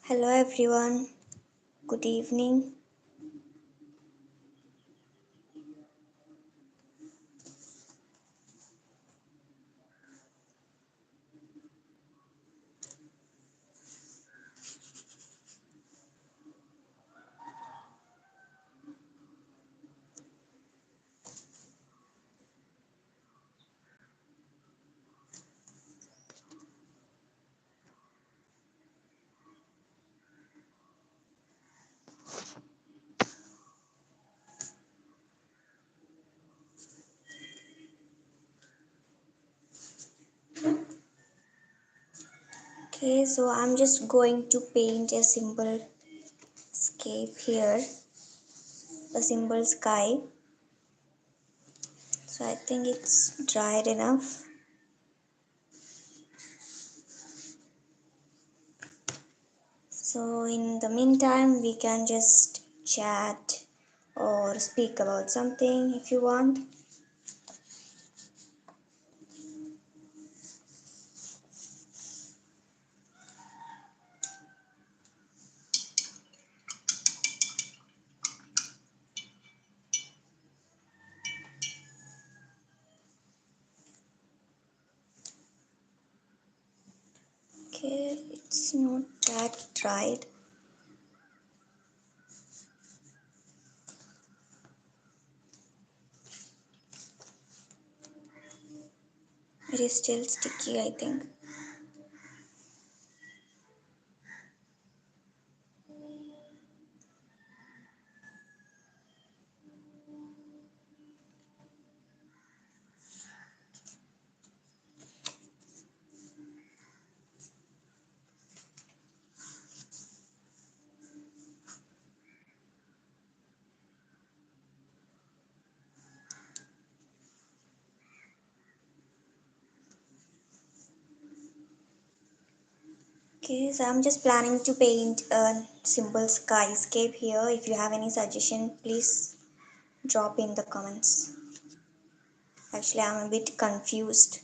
Hello everyone, good evening. Okay, so I'm just going to paint a simple scape here, a simple sky. So I think it's dried enough. So in the meantime, we can just chat or speak about something if you want. Okay, it's not that dried. It is still sticky, I think. Okay, so I'm just planning to paint a simple skyscape here. If you have any suggestion, please drop in the comments. Actually, I'm a bit confused.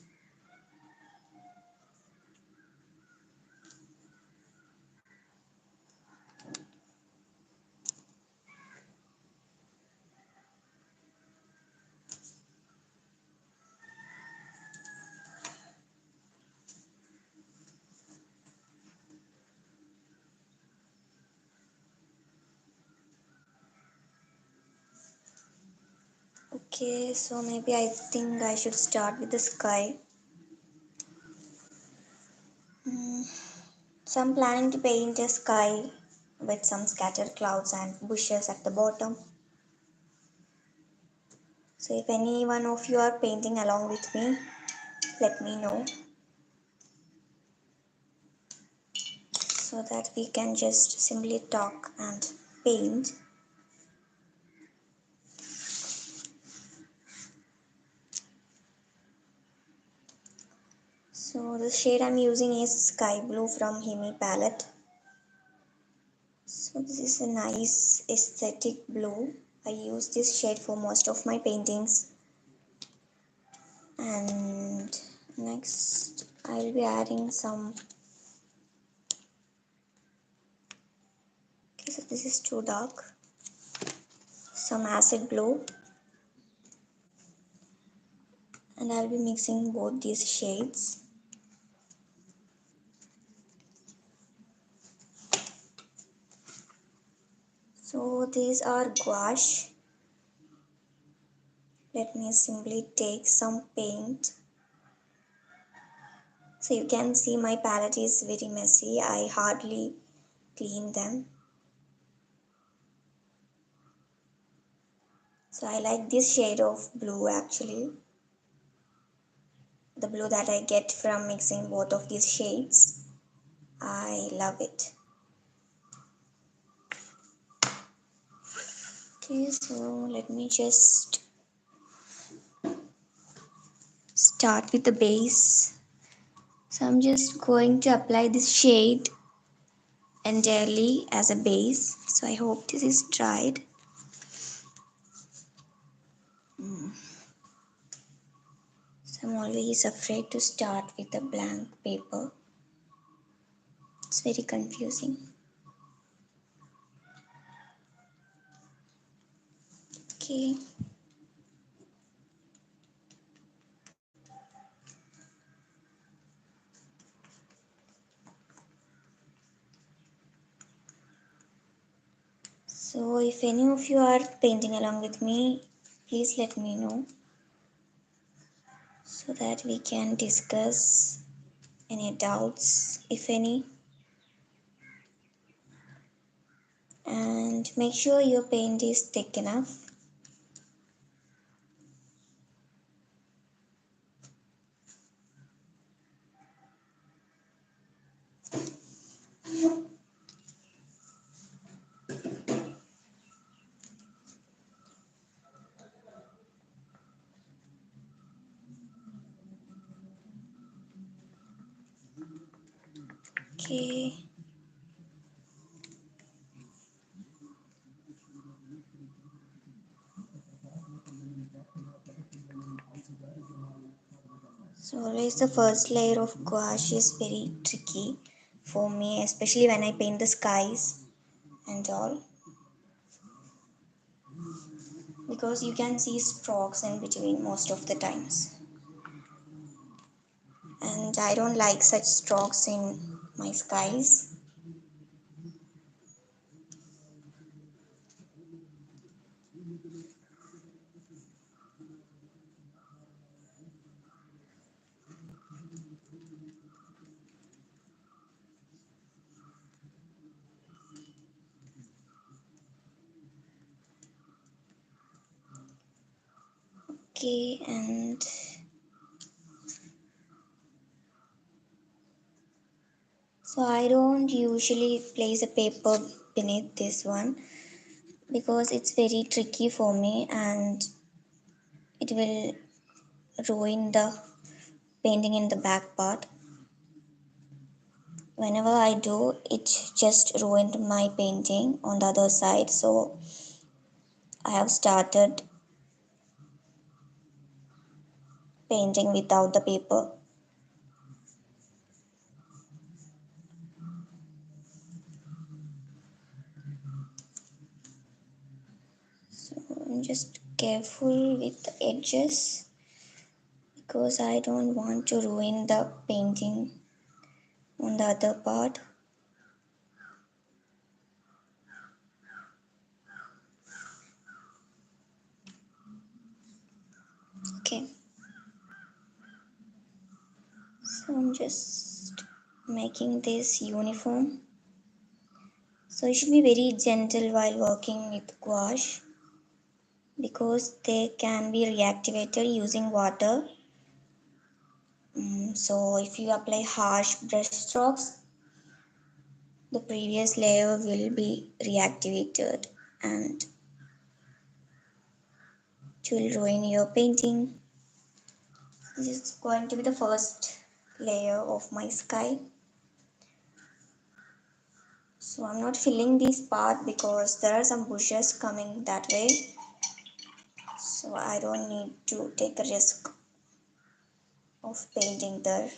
Okay, so maybe I think I should start with the sky. Mm, So I'm planning to paint a sky with some scattered clouds and bushes at the bottom. So if any one of you are painting along with me, let me know so that we can just simply talk and paint. So the shade I'm using is Sky Blue from Himi palette. So this is a nice aesthetic blue. I use this shade for most of my paintings. And next I'll be adding some. Okay, so this is too dark. Some acid blue, and I'll be mixing both these shades. So these are gouache. Let me simply take some paint. So you can see my palette is very messy. I hardly clean them. So I like this shade of blue actually. The blue that I get from mixing both of these shades. I love it. Okay, so let me just start with the base. So I'm just going to apply this shade entirely as a base. So I hope this is dried. So I'm always afraid to start with a blank paper. It's very confusing. Okay. So if any of you are painting along with me, please let me know so that we can discuss any doubts, if any. And make sure your paint is thick enough. Okay. So always the first layer of gouache is very tricky for me, especially when I paint the skies and all, because you can see strokes in between most of the times. And I don't like such strokes in my skies. Okay, and so I don't usually place a paper beneath this one because it's very tricky for me and it will ruin the painting in the back part. Whenever I do, it just ruined my painting on the other side. So I have started painting without the paper. So I'm just careful with the edges because I don't want to ruin the painting on the other part. Okay, so I'm just making this uniform. So you should be very gentle while working with gouache because they can be reactivated using water. So if you apply harsh brush strokes, the previous layer will be reactivated and it will ruin your painting. This is going to be the first layer of my sky. So I'm not filling this part because there are some bushes coming that way. So I don't need to take a risk of painting there.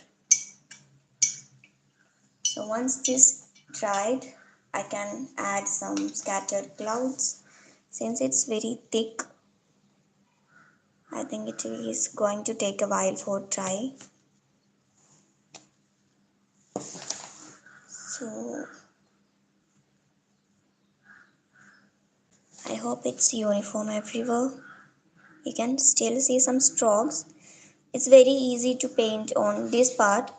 So once this dried, I can add some scattered clouds. Since it's very thick, I think it is going to take a while for dry. So I hope it's uniform everywhere. You can still see some strokes. It's very easy to paint on this part,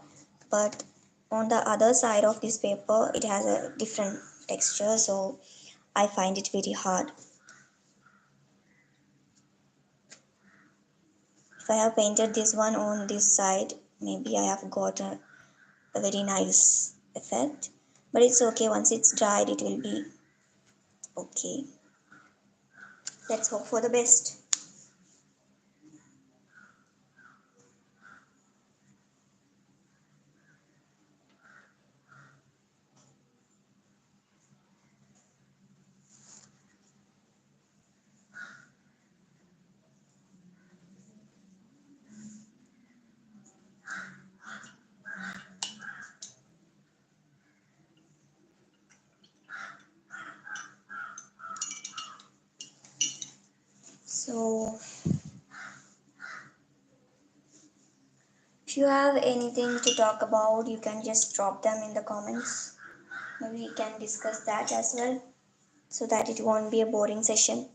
but on the other side of this paper, it has a different texture, so I find it very hard. If I have painted this one on this side, maybe I have got a very nice effect, but it's okay. Once it's dried, it will be okay. Let's hope for the best. So if you have anything to talk about, you can just drop them in the comments. Maybe we can discuss that as well so that it won't be a boring session.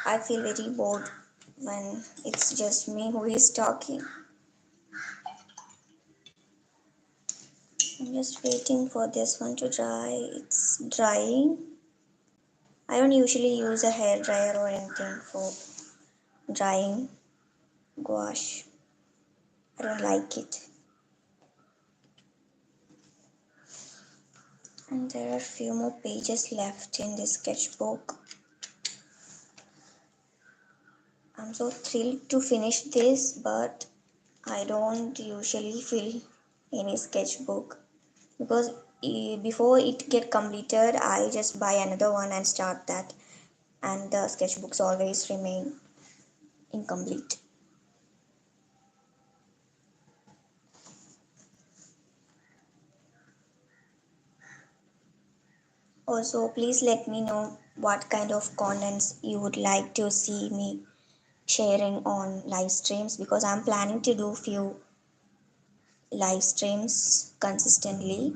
I feel very bored when it's just me who is talking. I'm just waiting for this one to dry. It's drying. I don't usually use a hair dryer or anything for drying gouache. I don't like it. And there are few more pages left in this sketchbook. I'm so thrilled to finish this, but I don't usually fill any sketchbook because before it get completed, I just buy another one and start that, and the sketchbooks always remain incomplete. Also, please let me know what kind of contents you would like to see me sharing on live streams because I'm planning to do few live streams consistently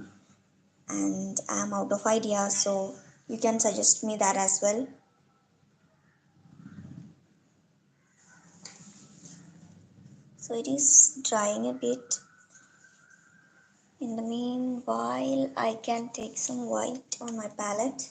and I'm out of ideas, so you can suggest me that as well. So it is drying a bit. In the meanwhile, I can take some white on my palette.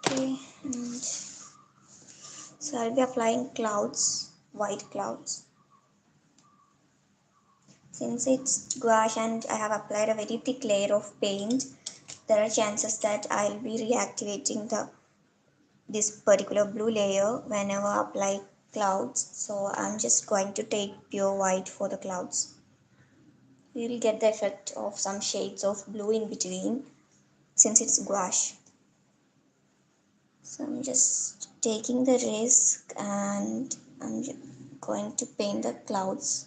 Okay, and so I'll be applying clouds, white clouds. Since it's gouache and I have applied a very thick layer of paint, there are chances that I'll be reactivating this particular blue layer whenever I apply clouds. So I'm just going to take pure white for the clouds. We will get the effect of some shades of blue in between since it's gouache. So I'm just taking the risk and I'm going to paint the clouds.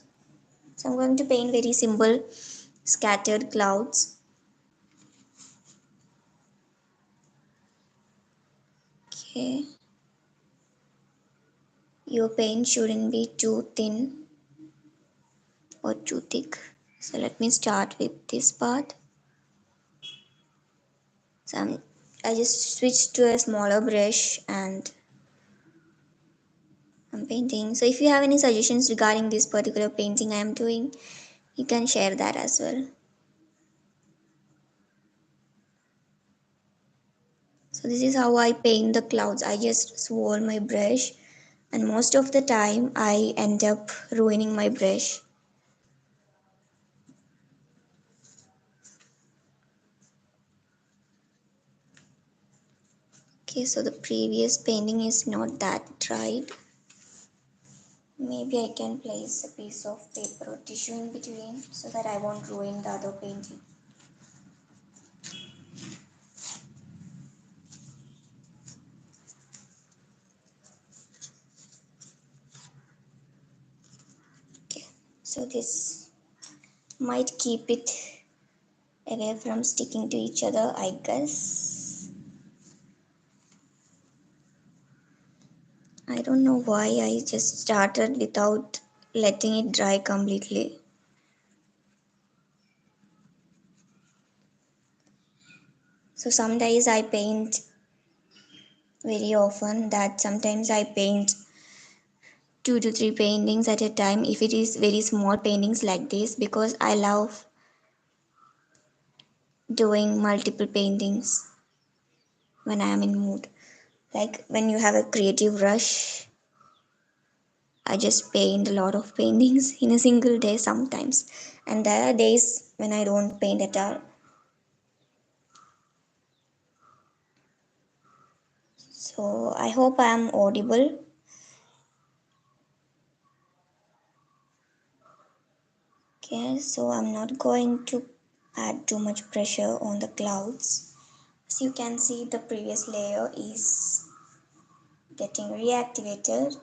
So I'm going to paint very simple scattered clouds. Okay. Your paint shouldn't be too thin or too thick. So let me start with this part. So I just switched to a smaller brush and I'm painting. So if you have any suggestions regarding this particular painting I am doing, you can share that as well. So this is how I paint the clouds. I just swirl my brush and most of the time I end up ruining my brush. Okay, so the previous painting is not that dried. Maybe I can place a piece of paper or tissue in between so that I won't ruin the other painting. Okay, so this might keep it away from sticking to each other, I guess. I don't know why I just started without letting it dry completely. So some days I paint very often that sometimes I paint 2 to 3 paintings at a time if it is very small paintings like this because I love doing multiple paintings when I am in mood. Like when you have a creative rush, I just paint a lot of paintings in a single day sometimes. And there are days when I don't paint at all. So I hope I am audible. Okay, so I'm not going to add too much pressure on the clouds. As you can see, the previous layer is getting reactivated,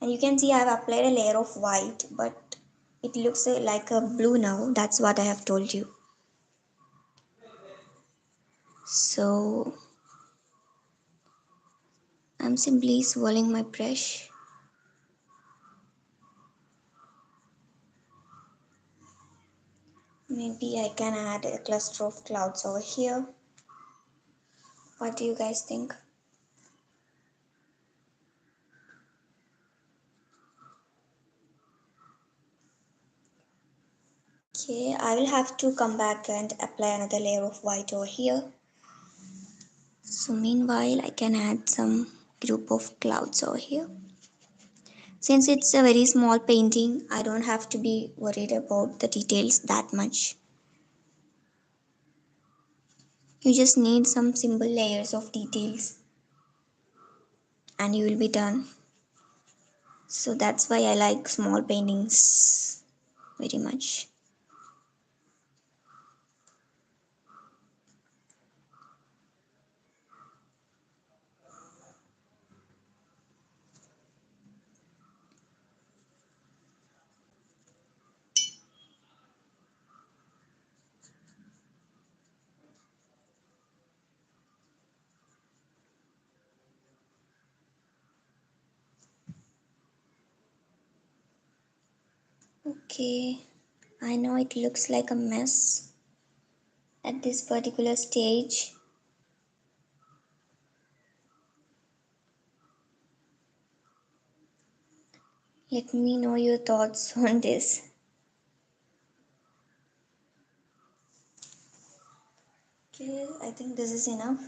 and you can see I have applied a layer of white, but it looks like a blue now. That's what I have told you. So I'm simply swirling my brush. Maybe I can add a cluster of clouds over here. What do you guys think? Okay, I will have to come back and apply another layer of white over here. So meanwhile, I can add some group of clouds over here. Since it's a very small painting, I don't have to be worried about the details that much. You just need some simple layers of details and you will be done. So that's why I like small paintings very much. Okay, I know it looks like a mess at this particular stage. Let me know your thoughts on this. Okay, I think this is enough.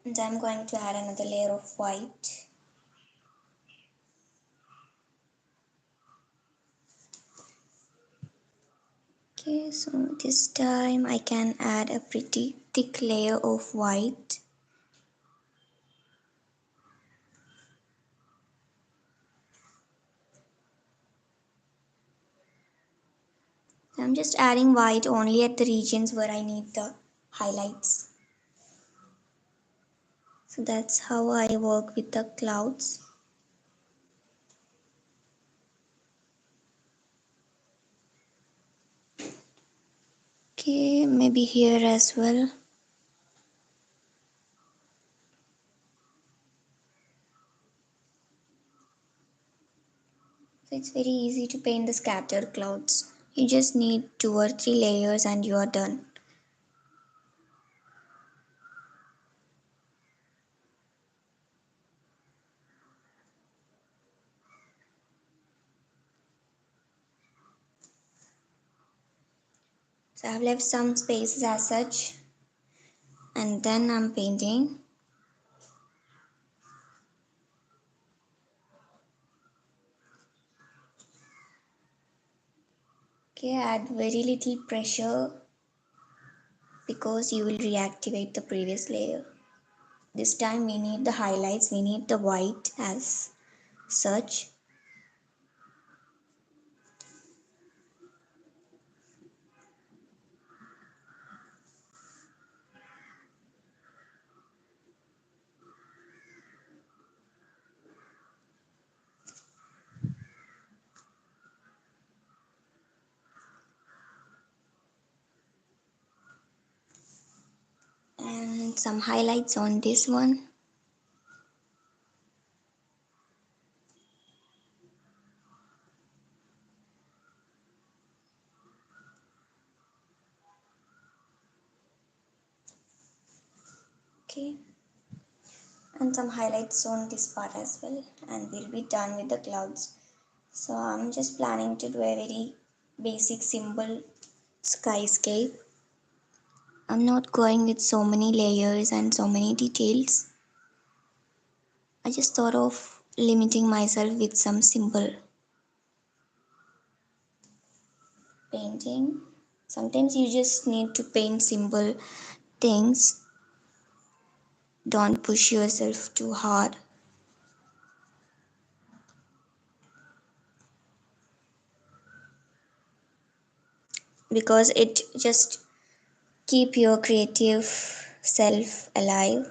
And I'm going to add another layer of white. Okay, so this time I can add a pretty thick layer of white. I'm just adding white only at the regions where I need the highlights. So that's how I work with the clouds. Okay, maybe here as well. So it's very easy to paint the scattered clouds. You just need 2 or 3 layers and you are done. So I've left some spaces as such, and then I'm painting. Okay, add very little pressure because you will reactivate the previous layer. This time we need the highlights, we need the white as such. And some highlights on this one. Okay, and some highlights on this part as well, and we'll be done with the clouds. So I'm just planning to do a very basic simple skyscape. I'm not going with so many layers and so many details. I just thought of limiting myself with some simple painting. Sometimes you just need to paint simple things. Don't push yourself too hard. because it just keep your creative self alive.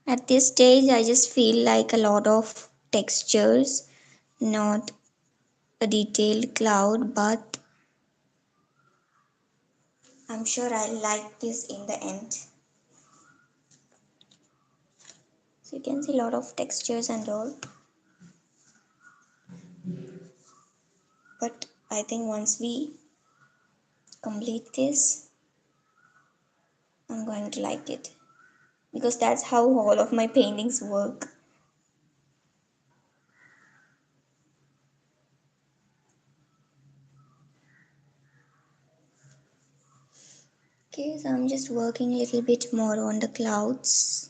At this stage, I just feel like a lot of textures, not a detailed cloud, but I'm sure I'll like this in the end. So you can see a lot of textures and all. But I think once we complete this, I'm going to like it. Because that's how all of my paintings work. Okay, so I'm just working a little bit more on the clouds,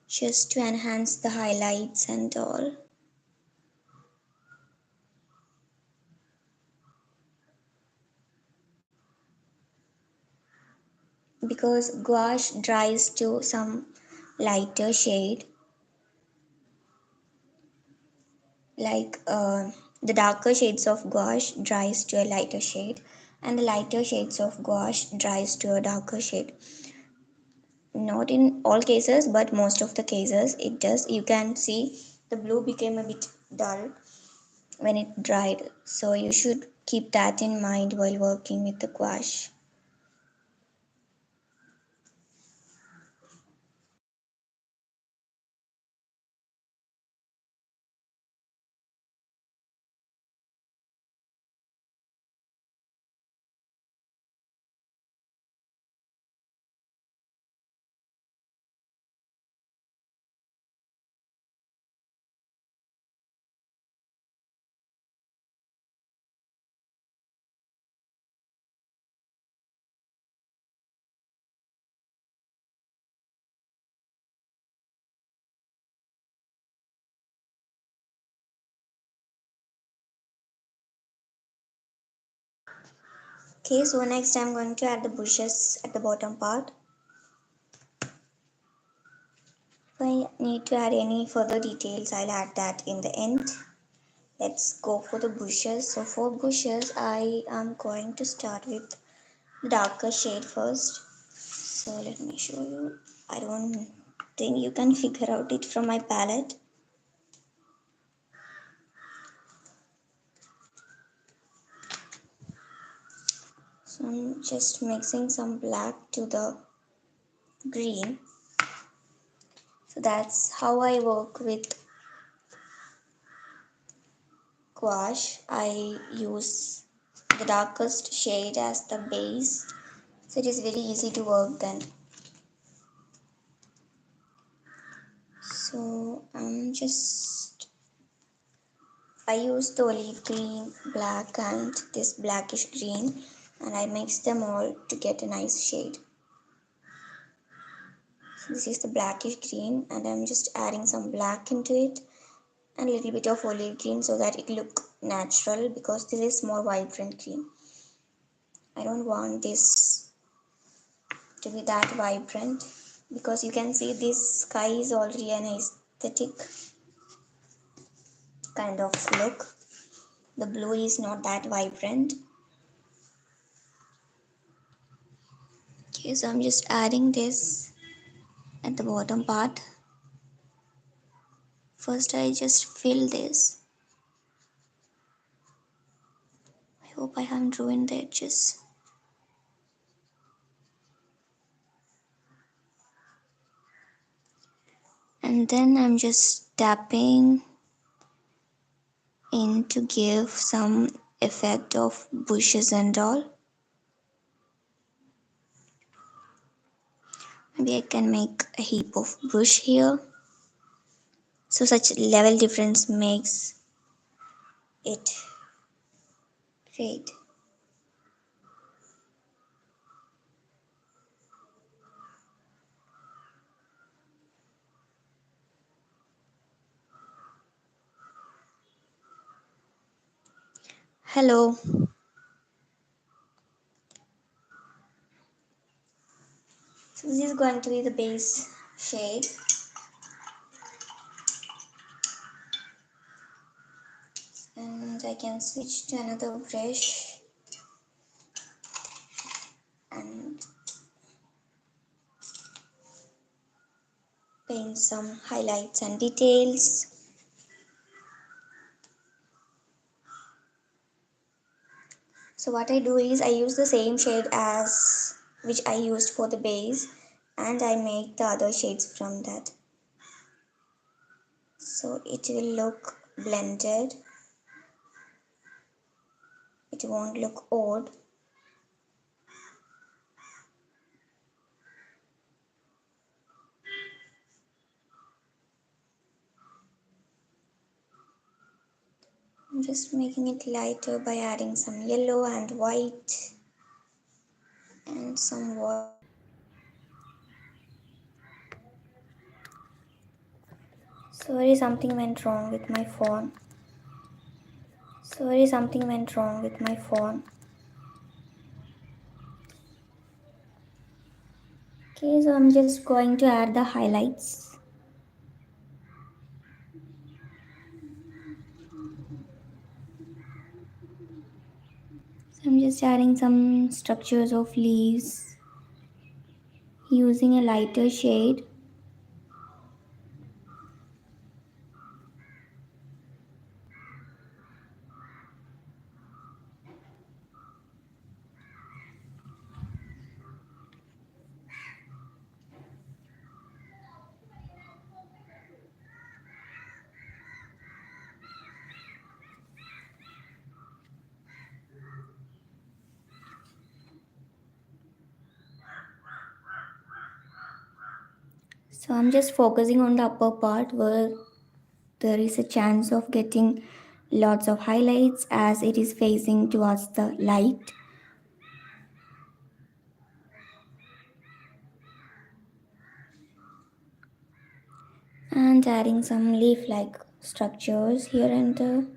just to enhance the highlights and all. Because gouache dries to some lighter shade, like the darker shades of gouache dries to a lighter shade, and the lighter shades of gouache dries to a darker shade. Not in all cases, but most of the cases it does. You can see the blue became a bit dull when it dried, so you should keep that in mind while working with the gouache. Okay, so next I'm going to add the bushes at the bottom part. If I need to add any further details, I'll add that in the end. Let's go for the bushes. So for bushes, I am going to start with the darker shade first. So let me show you. I don't think you can figure out it from my palette. So I'm just mixing some black to the green. So that's how I work with gouache. I use the darkest shade as the base, so it is very easy to work then. So I use the olive green, black and this blackish green, and I mix them all to get a nice shade. So this is the blackish green, and I'm just adding some black into it and a little bit of olive green so that it look natural, because this is more vibrant green. I don't want this to be that vibrant, because you can see this sky is already an aesthetic kind of look. The blue is not that vibrant. Okay, so I'm just adding this at the bottom part. First I just fill this. I hope I haven't ruined the edges. And then I'm just tapping in to give some effect of bushes and all. Maybe I can make a heap of bush here. So such level difference makes it great. Hello. So this is going to be the base shade, and I can switch to another brush and paint some highlights and details. So what I do is I use the same shade as which I used for the base, and I make the other shades from that. So it will look blended. It won't look odd. I'm just making it lighter by adding some yellow and white and some water. Sorry, something went wrong with my phone. Sorry, something went wrong with my phone. Okay, so I'm just going to add the highlights. So I'm just adding some structures of leaves using a lighter shade. So I'm just focusing on the upper part where there is a chance of getting lots of highlights as it is facing towards the light. And adding some leaf-like structures here and there.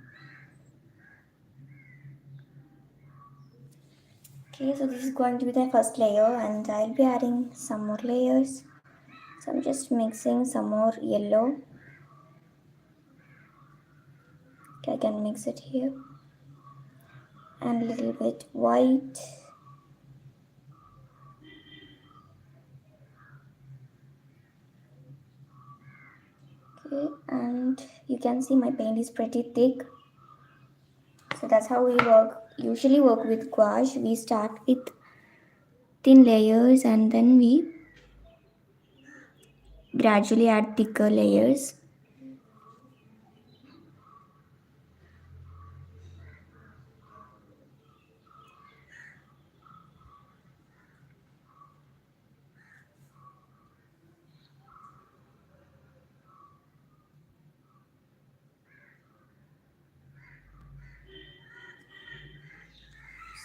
Okay, so this is going to be the first layer, and I'll be adding some more layers. So I'm just mixing some more yellow. Okay, I can mix it here. And a little bit white. Okay, and you can see my paint is pretty thick. So that's how we usually work with gouache. We start with thin layers and then we gradually add thicker layers.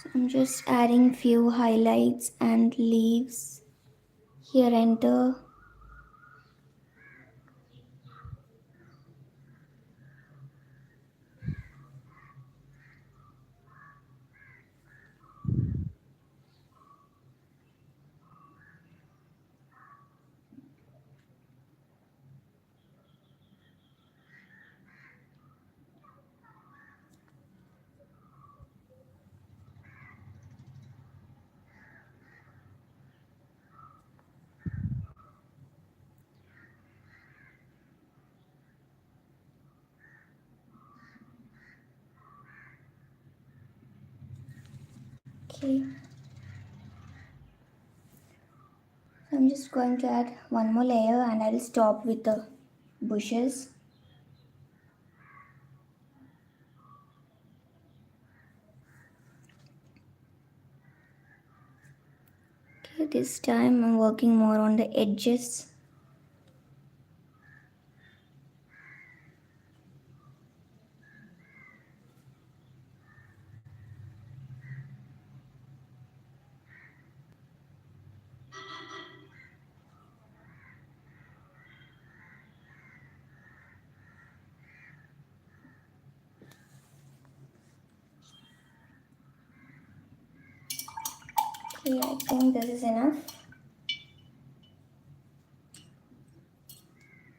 So I'm just adding few highlights and leaves here and there. Okay. So I'm just going to add one more layer and I'll stop with the bushes. Okay, this time I'm working more on the edges. Okay, I think this is enough.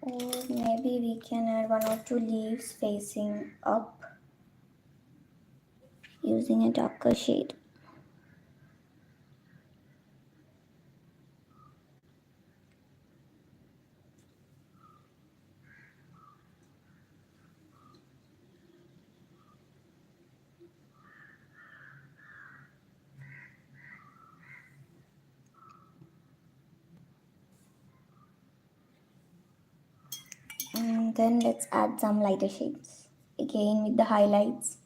Or maybe we can add one or two leaves facing up using a darker shade. And then let's add some lighter shades again with the highlights.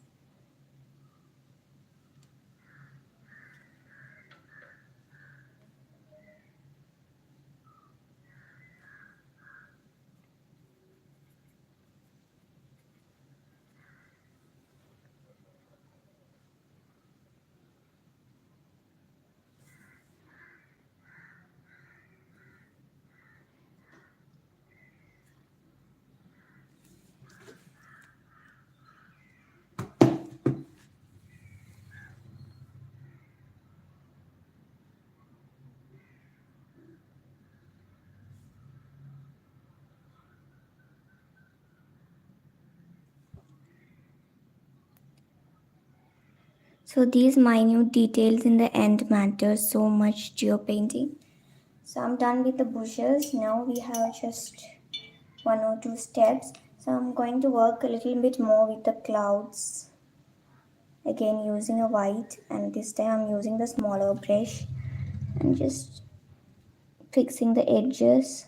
So these minute details in the end matter so much to your painting. So I'm done with the bushes. Now we have just one or two steps. So I'm going to work a little bit more with the clouds. Again using a white, and this time I'm using the smaller brush and just fixing the edges.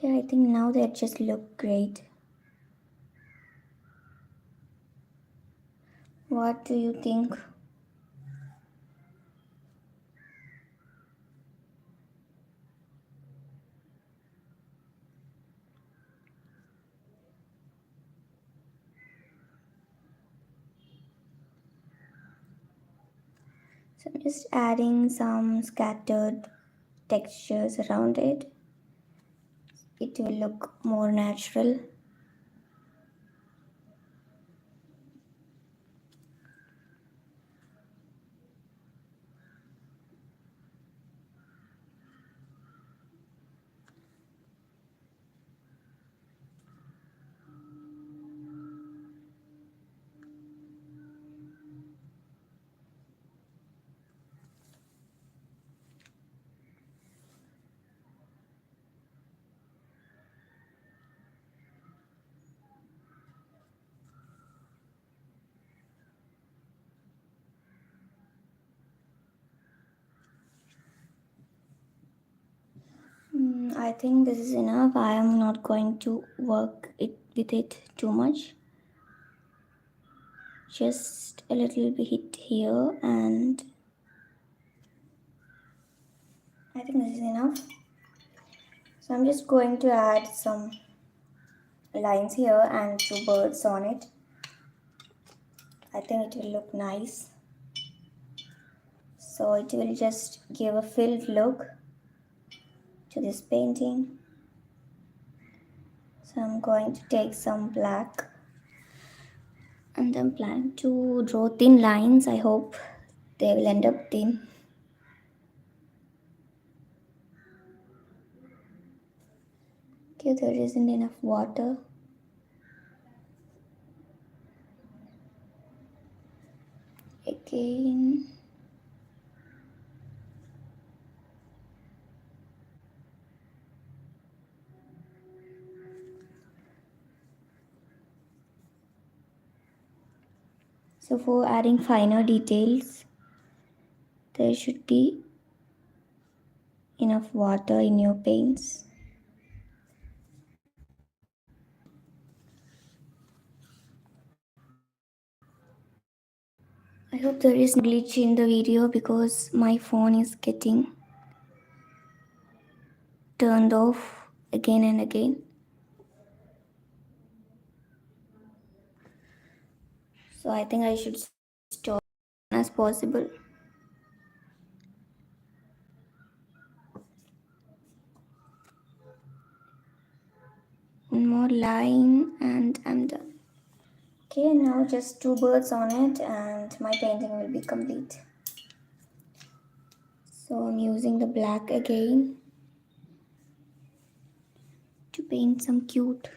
Okay, I think now the edges look great. What do you think? So I'm just adding some scattered textures around it. It will look more natural. I think this is enough. I am not going to work it with it too much. Just a little bit here, and I think this is enough. So I'm just going to add some lines here and two birds on it. I think it will look nice. So it will just give a filled look to this painting. So I'm going to take some black and then plan to draw thin lines. I hope they will end up thin. Okay, there isn't enough water. Again. So for adding finer details, there should be enough water in your paints. I hope there is no glitch in the video because my phone is getting turned off again and again. So I think I should stop as possible. One more line and I'm done. Okay, now just two birds on it and my painting will be complete. So I'm using the black again to paint some cute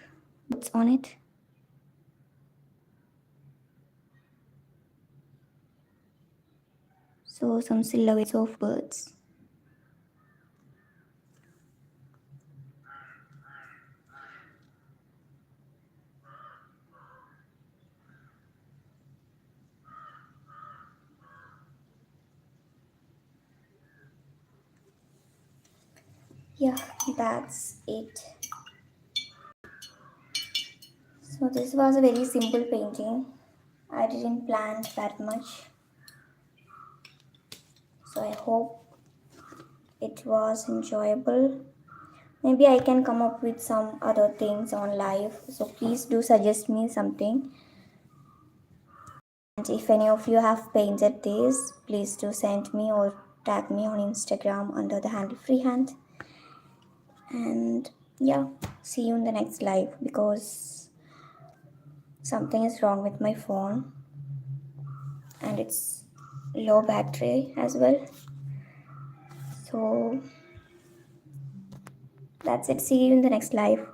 birds on it. So some silhouettes of birds. Yeah, that's it. So this was a very simple painting. I didn't plan that much. So I hope it was enjoyable. Maybe I can come up with some other things on live. So please do suggest me something. And if any of you have painted this, please do send me or tag me on Instagram under the handle freehand. And yeah, see you in the next live because something is wrong with my phone and it's low battery as well. So that's it. See you in the next live.